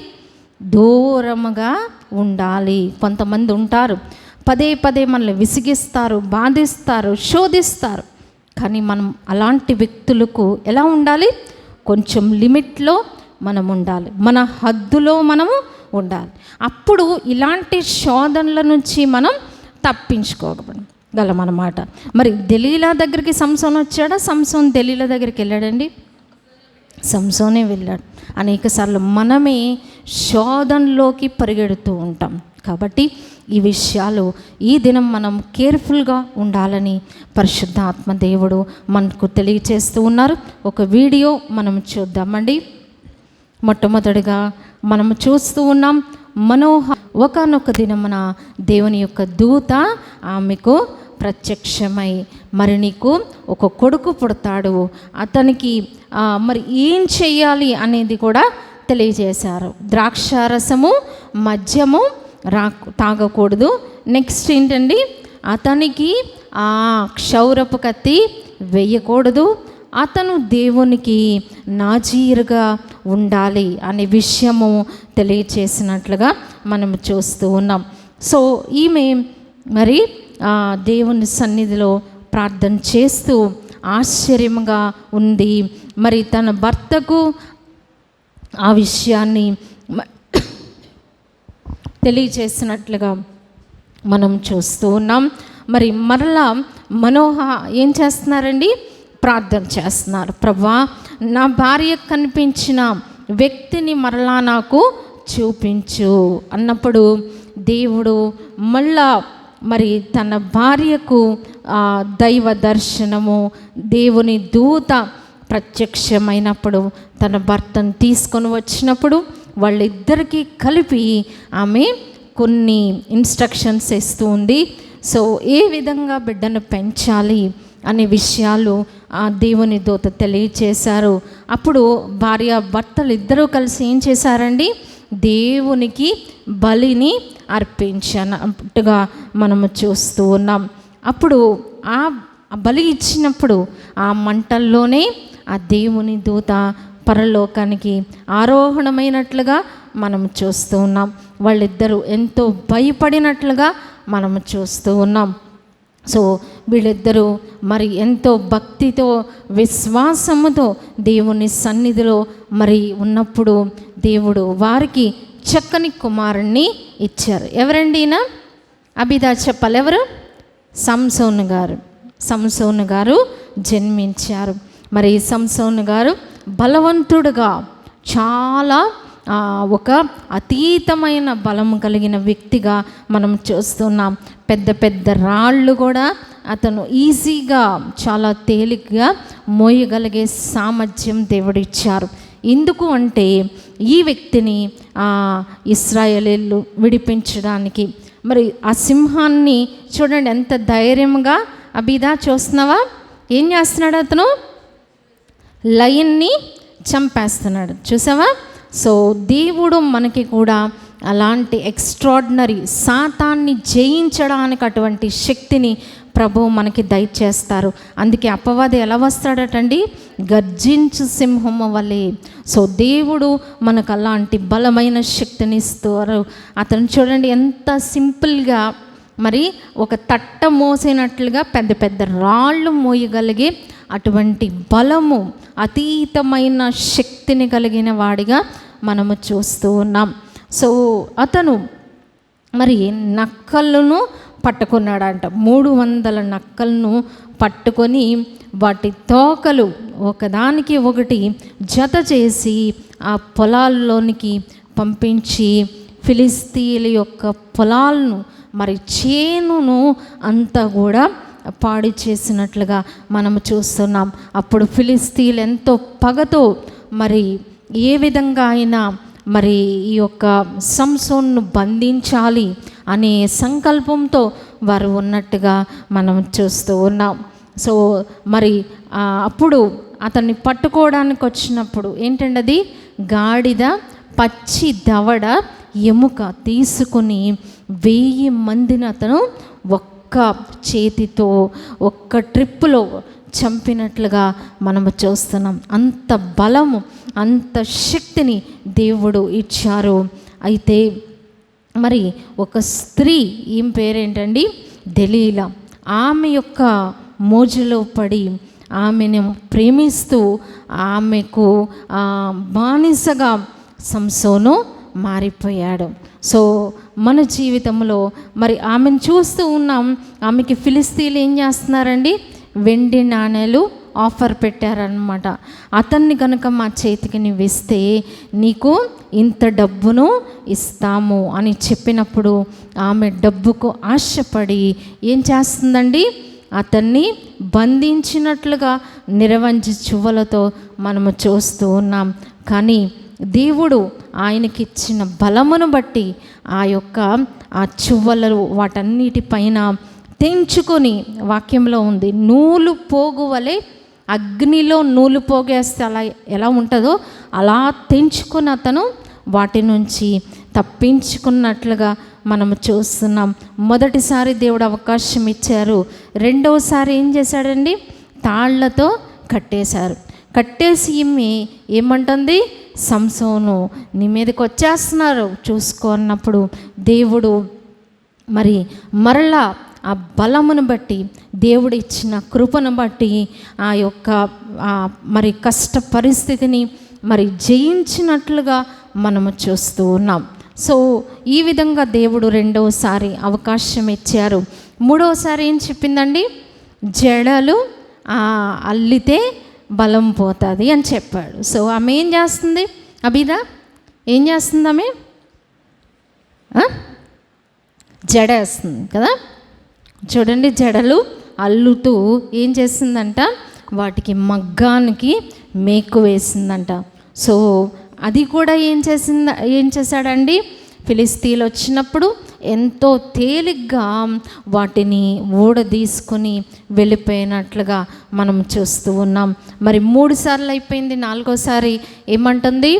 దూరముగా ఉండాలి. కొంతమంది ఉంటారు పదే పదే మనల్ని విసిగిస్తారు, బాధిస్తారు, శోధిస్తారు. కానీ మనం అలాంటి వ్యక్తులకు ఎలా ఉండాలి? కొంచెం లిమిట్లో మనం ఉండాలి, మన హద్దులో మనము ఉండాలి. అప్పుడు ఇలాంటి శోధనల నుంచి మనం తప్పించుకోగలమన్నమాట. మరి దెలీలా దగ్గరికి సంసోన్ వచ్చాడా? సంసోన్ దెలీలా దగ్గరికి వెళ్ళాడండి? సంసోనే వెళ్ళాడు. అనేకసార్లు మనమే శోధనలోకి పరిగెడుతూ ఉంటాం. కాబట్టి ఈ విషయాలు ఈ దినం మనం కేర్ఫుల్గా ఉండాలని పరిశుద్ధాత్మ దేవుడు మనకు తెలియచేస్తూ ఉన్నారు. ఒక వీడియో మనం చూద్దామండి. మొట్టమొదటిగా మనము చూస్తూ ఉన్నాం, మనోహ ఒకానొక దినమున దేవుని యొక్క దూత ఆమెకు ప్రత్యక్షమై, మరి నీకు ఒక కొడుకు పుడతాడు, అతనికి మరి ఏం చెయ్యాలి అనేది కూడా తెలియజేశారు. ద్రాక్షారసము, మద్యము తాగకూడదు. నెక్స్ట్ ఏంటండి, అతనికి క్షౌరపు కత్తి వేయకూడదు, అతను దేవునికి నాజీరుగా ఉండాలి అనే విషయము తెలియచేసినట్లుగా మనం చూస్తూ ఉన్నాం. సో ఈమె మరి దేవుని సన్నిధిలో ప్రార్థన చేస్తూ ఆశ్చర్యంగా ఉంది. మరి తన భర్తకు ఆ విషయాన్ని తెలియచేసినట్లుగా మనం చూస్తూ ఉన్నాం. మరి మరలా మనోహ ఏం చేస్తున్నారండి? ప్రార్థన చేస్తున్నారు. ప్రభువా, నా భార్య కనిపించిన వ్యక్తిని మరలా నాకు చూపించు అన్నప్పుడు దేవుడు మళ్ళా మరి తన భార్యకు దైవ దర్శనము, దేవుని దూత ప్రత్యక్షమైనప్పుడు తన భర్తను తీసుకొని వచ్చినప్పుడు వాళ్ళిద్దరికీ కలిపి ఆమె కొన్ని ఇన్స్ట్రక్షన్స్ ఇస్తూ ఉంది. సో ఏ విధంగా బిడ్డను పెంచాలి అనే విషయాలు ఆ దేవుని దూత తెలియచేశారు. అప్పుడు భార్య భర్తలు ఇద్దరూ కలిసి ఏం చేశారండి? దేవునికి బలిని అర్పించినట్టుగా మనము చూస్తూ ఉన్నాం. అప్పుడు ఆ బలి ఇచ్చినప్పుడు ఆ మంటల్లోనే ఆ దేవుని దూత పరలోకానికి ఆరోహణమైనట్లుగా మనం చూస్తూ ఉన్నాం. వాళ్ళిద్దరూ ఎంతో భయపడినట్లుగా మనము చూస్తూ ఉన్నాం. సో వీళ్ళిద్దరూ మరి ఎంతో భక్తితో, విశ్వాసముతో దేవుని సన్నిధిలో మరి ఉన్నప్పుడు దేవుడు వారికి చక్కని కుమారుణ్ణి ఇచ్చారు. ఎవరండి ఈయన? అబిదా చెప్పాలి. ఎవరు? సంసోను గారు జన్మించారు. మరి సంసోను గారు బలవంతుడుగా, చాలా ఒక అతీతమైన బలం కలిగిన వ్యక్తిగా మనం చూస్తున్నాం. పెద్ద పెద్ద రాళ్ళు కూడా అతను ఈజీగా, చాలా తేలికగా మోయగలిగే సామర్థ్యం దేవుడిచ్చారు. ఎందుకు అంటే ఈ వ్యక్తిని ఇశ్రాయేలీయులు విడిపించడానికి, మరి ఆ సింహాన్ని చూడండి ఎంత ధైర్యంగా అబిదా చూస్తున్నావా ఏం చేస్తున్నాడు? అతను లయన్ని చంపేస్తున్నాడు. చూసావా? సో దేవుడు మనకి కూడా అలాంటి ఎక్స్ట్రాడినరీ, సాతాన్ని జయించడానికి అటువంటి శక్తిని ప్రభువు మనకి దయచేస్తారు. అందుకే అపవాది ఎలా వస్తాడటండి? గర్జించు సింహము వలె. సో దేవుడు మనకు అలాంటి బలమైన శక్తిని ఇస్తారు. అతను చూడండి ఎంత సింపుల్గా, మరి ఒక తట్ట మోసినట్లుగా పెద్ద పెద్ద రాళ్ళు మోయగలిగే అటువంటి బలము, అతీతమైన శక్తిని కలిగిన వాడిగా మనము చూస్తూ ఉన్నాం. సో అతను మరి నక్కలను పట్టుకున్నాడంట. 300 నక్కలను పట్టుకొని వాటి తోకలు ఒకదానికి ఒకటి జత చేసి ఆ పొలాల్లోనికి పంపించి ఫిలిస్తీయుల యొక్క పొలాలను మరి చేనును అంతా కూడా పాడు చేసినట్లుగా మనము చూస్తున్నాం. అప్పుడు ఫిలిస్తీయులు ఎంతో పగతో మరి ఏ విధంగా అయినా మరి ఈ యొక్క సంసోన్ను బంధించాలి అనే సంకల్పంతో వారు ఉన్నట్టుగా మనం చూస్తూ ఉన్నాం. సో మరి అప్పుడు అతన్ని పట్టుకోవడానికి వచ్చినప్పుడు ఏంటంటే అది గాడిద, పచ్చి దవడ, ఎముక తీసుకుని 1000 మందిని అతను ఒక్క చేతితో ఒక్క ట్రిప్పులో చంపినట్లుగా మనము చూస్తున్నాం. అంత బలము, అంత శక్తిని దేవుడు ఇచ్చారు. అయితే మరి ఒక స్త్రీ, ఈమె పేరేంటండి, దెలీలా, ఆమె యొక్క మోజులో పడి ఆమెను ప్రేమిస్తూ ఆమెకు బానిసగా సంసోను మారిపోయాడు. సో మన జీవితంలో మరి ఆమెను చూస్తూ ఉన్నాం. ఆమెకి ఫిలిస్తీన్లు ఏం చేస్తున్నారండి, వెండి నాణేలు ఆఫర్ పెట్టారనమాట. అతన్ని కనుక మా చేతికి నువ్వు ఇస్తే నీకు ఇంత డబ్బును ఇస్తాము అని చెప్పినప్పుడు ఆమె డబ్బుకు ఆశపడి ఏం చేస్తుందండి, అతన్ని బంధించినట్లుగా నిరవంజి చువ్వలతో మనము చూస్తూ ఉన్నాం. కానీ దేవుడు ఆయనకిచ్చిన బలమును బట్టి ఆ చువ్వలు వాటన్నిటిపైన తెంచుకొని, వాక్యంలో ఉంది, నూలు పోగు వలె అగ్నిలో నూలు పోగేస్తే అలా ఎలా ఉంటుందో అలా తెంచుకొని అతను వాటి నుంచి తప్పించుకున్నట్లుగా మనము చూస్తున్నాం. మొదటిసారి దేవుడు అవకాశం ఇచ్చారు. రెండవసారి ఏం చేశాడండి, తాళ్లతో కట్టేశారు. కట్టేసి ఏమంటుంది, సంసోను నీ మీదకి వచ్చేస్తున్నారు చూసుకో అన్నప్పుడు దేవుడు మరి మరలా ఆ బలమును బట్టి, దేవుడు ఇచ్చిన కృపను బట్టి ఆ యొక్క మరి కష్ట పరిస్థితిని మరి జయించినట్లుగా మనము చూస్తూ ఉన్నాం. సో ఈ విధంగా దేవుడు రెండవసారి అవకాశం ఇచ్చారు. మూడవసారి ఏం చెప్పిందండి, జడలు అల్లితే బలం పోతుంది అని చెప్పాడు. సో ఆమె ఏం చేస్తుంది, అబిదా ఏం చేస్తుంది, ఆమె జడ వేస్తుంది కదా. చూడండి, జడలు అల్లుతూ ఏం చేసిందంట, వాటికి మగ్గానికి మేకు వేసిందంట. సో అది కూడా ఏం చేశాడండి, ఫిలిస్తీన్లు వచ్చినప్పుడు ఎంతో తేలిగ్గా వాటిని ఊడదీసుకొని వెళ్ళిపోయినట్లుగా మనం చూస్తూ ఉన్నాం. మరి 3 సార్లు అయిపోయింది. 4వసారి ఏమంటుంది,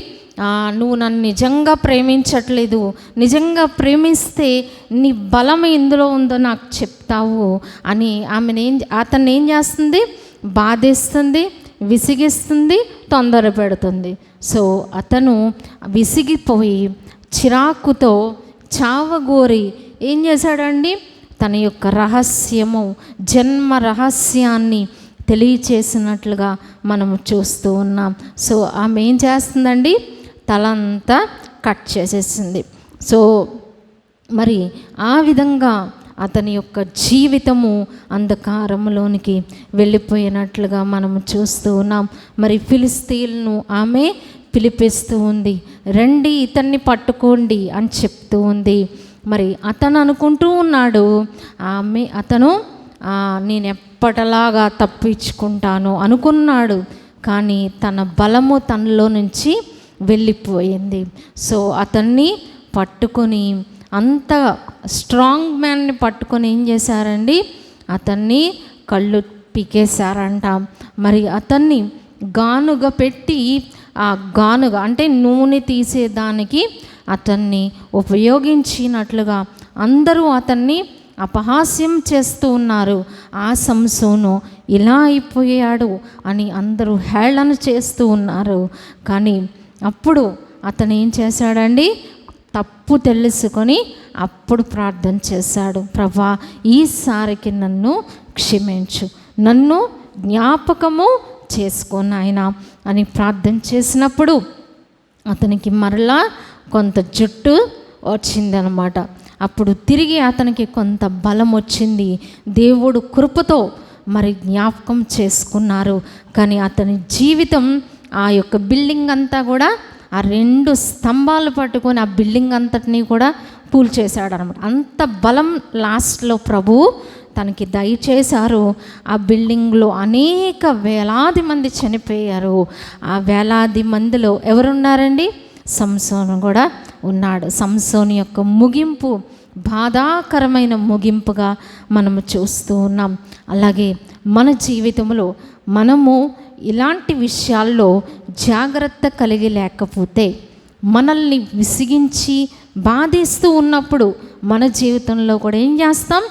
నువ్వు నన్ను నిజంగా ప్రేమించట్లేదు, నిజంగా ప్రేమిస్తే నీ బలం ఎందులో ఉందో నాకు చెప్తావు అని అతన్ని ఏం చేస్తుంది, బాధేస్తుంది, విసిగిస్తుంది, తొందర పెడుతుంది. సో అతను విసిగిపోయి చిరాకుతో చావగోరి ఏం చేశాడండి, తన యొక్క రహస్యము, జన్మ రహస్యాన్ని తెలియచేసినట్లుగా మనము చూస్తూ ఉన్నాం. సో ఆమె ఏం చేస్తుందండి, తలంతా కట్ చేసేసింది. సో మరి ఆ విధంగా అతని యొక్క జీవితము అంధకారంలోనికి వెళ్ళిపోయినట్లుగా మనము చూస్తూ ఉన్నాం. మరి ఫిలిస్తీన్లను ఆమె పిలిపిస్తూ ఉంది, రండి ఇతన్ని పట్టుకోండి అని చెప్తూ ఉంది. మరి అతను అనుకుంటూ ఉన్నాడు, అతను నేను ఎప్పటిలాగా తప్పించుకుంటాను అనుకున్నాడు. కానీ తన బలము తనలో నుంచి వెళ్ళిపోయింది. సో అతన్ని పట్టుకొని, అంత స్ట్రాంగ్ మ్యాన్ని పట్టుకొని ఏం చేశారండి, అతన్ని కళ్ళు పీకేశారంట. మరి అతన్ని గానుగ పెట్టి, ఆ గానుగ అంటే నూనె తీసేదానికి అతన్ని ఉపయోగించినట్లుగా అందరూ అతన్ని అపహాస్యం చేస్తూ ఉన్నారు. ఆ సంసోను ఇలా అయిపోయాడు అని అందరూ హేళన చేస్తూ ఉన్నారు. కానీ అప్పుడు అతను ఏం చేశాడండి, తప్పు తెలుసుకొని అప్పుడు ప్రార్థన చేశాడు, ప్రభా ఈసారికి నన్ను క్షమించు, నన్ను జ్ఞాపకము చేసుకో నాయనా అని ప్రార్థన చేసినప్పుడు అతనికి మరలా కొంత జుట్టు వచ్చిందనమాట. అప్పుడు తిరిగి అతనికి కొంత బలం వచ్చింది. దేవుడు కృపతో మరి జ్ఞాపకం చేసుకున్నారు. కానీ అతని జీవితం ఆ యొక్క బిల్డింగ్ అంతా కూడా ఆ 2 స్తంభాలు పట్టుకొని ఆ బిల్డింగ్ అంతటినీ కూడా కూల్చేశాడు అనమాట. అంత బలం లాస్ట్లో ప్రభువు తనకి దయచేశారు. ఆ బిల్డింగ్లో అనేక వేలాది మంది చనిపోయారు. ఆ వేలాది మందిలో ఎవరున్నారండి? సంసోను కూడా ఉన్నాడు. సంసోను యొక్క ముగింపు బాధాకరమైన ముగింపుగా మనము చూస్తూ ఉన్నాం. అలాగే మన జీవితంలో మనము ఇలాంటి విషయాల్లో జాగ్రత్త కలిగి లేకపోతే, మనల్ని విసిగించి బాధిస్తూ ఉన్నప్పుడు మన జీవితంలో కూడా ఏం చేస్తాం?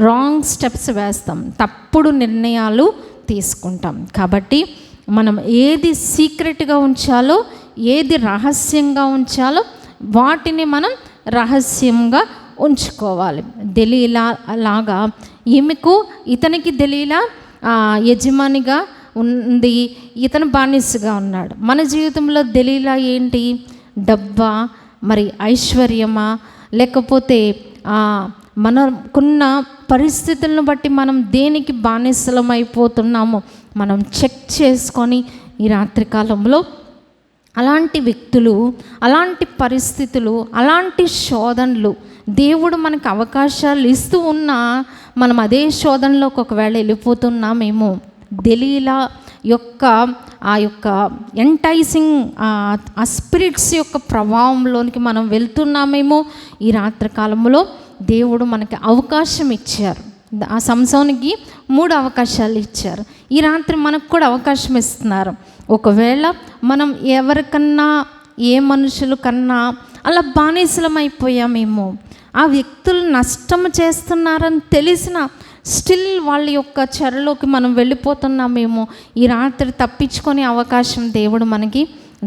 రాంగ్ స్టెప్స్ వేస్తాం, తప్పుడు నిర్ణయాలు తీసుకుంటాం. కాబట్టి మనం ఏది సీక్రెట్గా ఉంచాలో, ఏది రహస్యంగా ఉంచాలో వాటిని మనం రహస్యంగా ఉంచుకోవాలి. దెలీలా లాగా ఇతనికి దెలీలా యజమానిగా ఉంది, ఇతను బానిసగా ఉన్నాడు. మన జీవితంలో దెలీలా ఏంటి? డబ్బా, మరి ఐశ్వర్యమా, లేకపోతే మనకున్న పరిస్థితులను బట్టి మనం దేనికి బానిసలం అయిపోతున్నామో మనం చెక్ చేసుకొని ఈ రాత్రికాలంలో అలాంటి వ్యక్తులు, అలాంటి పరిస్థితులు, అలాంటి శోధనలు దేవుడు మనకు అవకాశాలు ఇస్తూ ఉన్నా మనం అదే శోధనలోకి ఒకవేళ వెళ్ళిపోతున్నామేమో. దెలీలా యొక్క ఆ యొక్క ఎంటైసింగ్ ఆ స్పిరిట్స్ యొక్క ప్రభావంలోనికి మనం వెళ్తున్నామేమో. ఈ రాత్రికాలంలో దేవుడు మనకి అవకాశం ఇచ్చారు. ఆ సంసోనికి 3 అవకాశాలు ఇచ్చారు. ఈ రాత్రి మనకు కూడా అవకాశం ఇస్తున్నారు. ఒకవేళ మనం ఎవరికన్నా, ఏ మనుషుల కన్నా అలా బానిసలం అయిపోయామేమో, ఆ వ్యక్తులు నష్టం చేస్తున్నారని తెలిసిన స్టిల్ వాళ్ళ యొక్క చెరలోకి మనం వెళ్ళిపోతున్నామేమో. ఈ రాత్రి తప్పించుకునే అవకాశం దేవుడు మనకి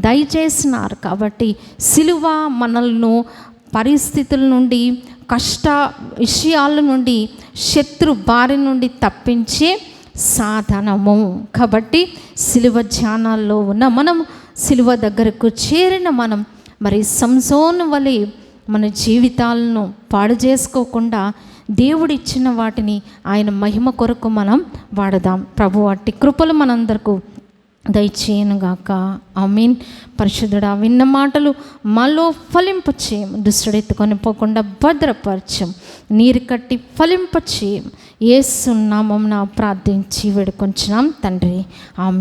దయచేసినారు. కాబట్టి సిలువ మనల్ని పరిస్థితుల నుండి, కష్ట విషయాల నుండి, శత్రు బారి నుండి తప్పించే సాధనము. కాబట్టి సిలువ ధ్యానాల్లో ఉన్న మనం, సిలువ దగ్గరకు చేరిన మనం మరి సంసోను వలె మన జీవితాలను పాడు చేసుకోకుండా దేవుడిచ్చిన వాటిని ఆయన మహిమ కొరకు మనం వాడదాం. ప్రభు అట్టి కృపలు మనందరకు దయచేయనుగాక. ఆమేన్. పరిశుద్ధుడా, విన్న మాటలు మాలో ఫలింప చేయం, దుష్టుడెత్తుకొని పోకుండా భద్రపరచం, నీరు కట్టి ఫలింప చేయం. యేసు నామమున ప్రార్థించి వేడుకొంచున్నాం తండ్రి. ఆమేన్.